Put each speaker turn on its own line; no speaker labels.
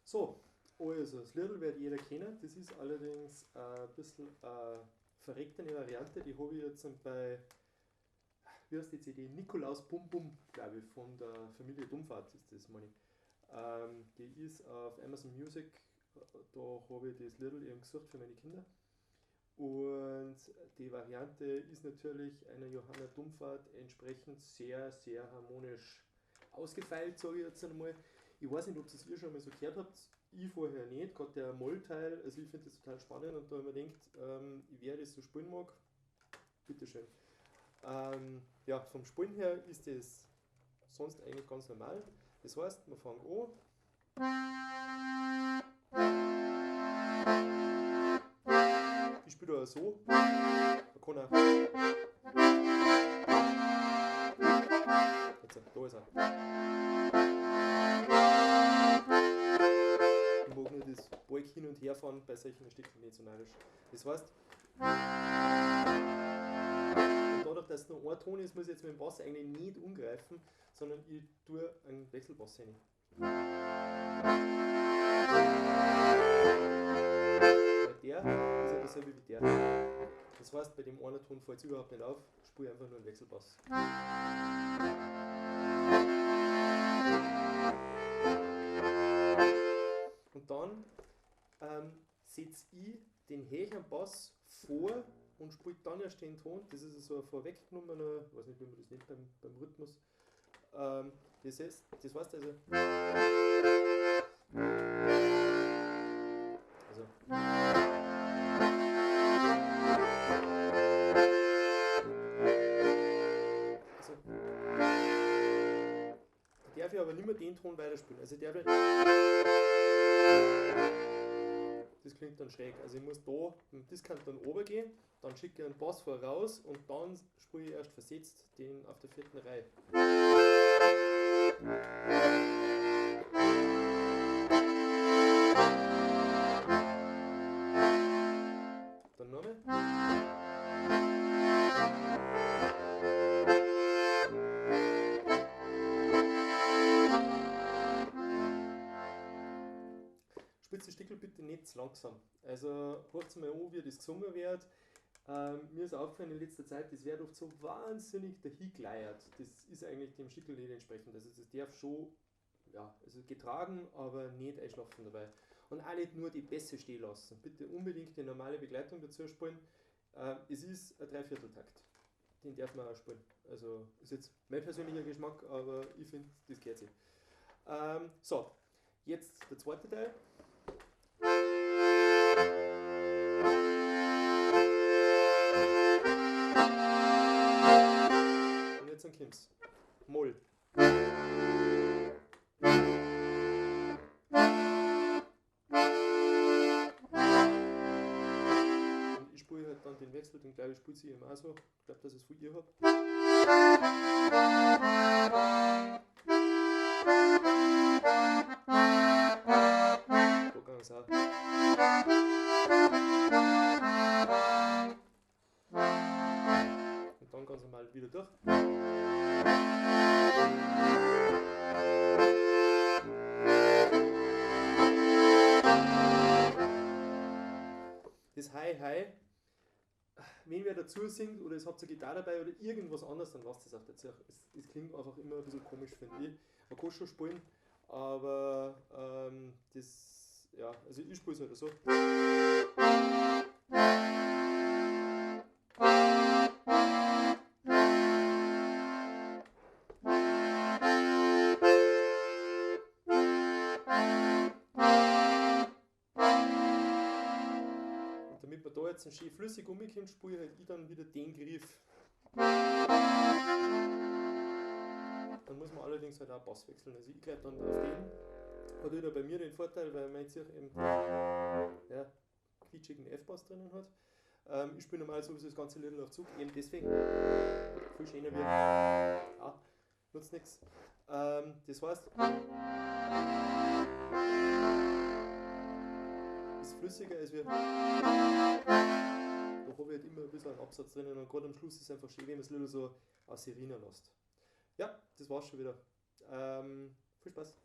So, also das Liedl wird jeder kennen. Das ist allerdings ein bisschen eine verreckte Variante. Die habe ich jetzt bei, wie heißt die CD? Nikolaus Bum Bum, glaube ich, von der Familie Dummfahrt ist das, meine ich. Die ist auf Amazon Music, da habe ich das Liedl eben gesucht für meine Kinder. Und die Variante ist natürlich einer Johanna Dummfahrt entsprechend sehr, sehr harmonisch ausgefeilt, sage ich jetzt einmal. Ich weiß nicht, ob ihr es schon mal so gehört habt. Ich vorher nicht, gerade der Mollteil, also ich finde das total spannend und da habe ich mir gedacht, wer das so spielen mag, bitteschön. Ja, vom Spielen her ist das sonst eigentlich ganz normal. Das heißt, wir fangen an. Ich spiele da so. Man kann auch. Jetzt, da ist er. Ich mag nur das Balk hin und her fahren bei solchen Stücken nicht so narrisch. Das heißt, und dadurch, dass es nur ein Ton ist, muss ich jetzt mit dem Bass eigentlich nicht umgreifen, sondern ich tue einen Wechselbass rein. Weil der ist ja dasselbe wie der. Das heißt, bei dem einen Ton fällt es überhaupt nicht auf, spiele einfach nur einen Wechselbass. Und dann setze ich den höheren Bass vor und spiele dann erst den Ton. Das ist so ein vorweggenommener, ich weiß nicht, wie man das nennt beim Rhythmus. Das heißt also. Darf ich aber nicht mehr den Ton weiterspielen. Also darf ich. Das klingt dann schräg. Also ich muss da mit Diskant dann oben gehen, dann schicke ich einen Bass voraus und dann spiele ich erst versetzt den auf der 4. Reihe. Dann nochmal. Spielt das Stückel bitte nicht zu langsam. Also hört mal an, wie das gesungen wird. Mir ist aufgefallen in letzter Zeit, das wird oft so wahnsinnig dahingeleiert. Das ist eigentlich dem Stückel nicht entsprechend. Also das darf schon, ja, also getragen, aber nicht einschlafen dabei. Und auch nicht nur die Bässe stehen lassen. Bitte unbedingt die normale Begleitung dazu spielen. Es ist ein Dreivierteltakt. Den darf man auch spielen. Also ist jetzt mein persönlicher Geschmack, aber ich finde, das gehört sich. So, jetzt der zweite Teil. Und jetzt ein Kims. Moll. Und ich spiele halt dann den Wechsel, den glaube ich spielt sie eben auch so. Ich glaube, dass ich es von ihr habe. Da kann es auch. Und dann ganz normal wieder durch. Das Hi-Hi, wenn wer dazu singt oder es habt eine Gitarre dabei oder irgendwas anderes, dann lasst es auch dazu. Es klingt einfach immer ein bisschen komisch, finde ich. Man kann schon spielen, aber das, ja, also ich spiele es halt so. damit man da jetzt ein schön flüssig umkommt, spiele halt ich dann wieder den Griff. Dann muss man allerdings halt auch Bass wechseln. Also ich greife dann auf den. Hat wieder bei mir den Vorteil, weil mein Zirch eben quietschigen F-Bass drinnen hat. Ich spiele normalerweise sowieso das ganze Lied auf Zug, eben deswegen viel schöner wie nutzt nichts. Das heißt, ist flüssiger als wir. Da habe ich halt immer ein bisschen einen Absatz drinnen und gerade am Schluss ist es einfach schön, wenn man es Lied so aus Serena lässt. Ja, das war's schon wieder. Viel Spaß.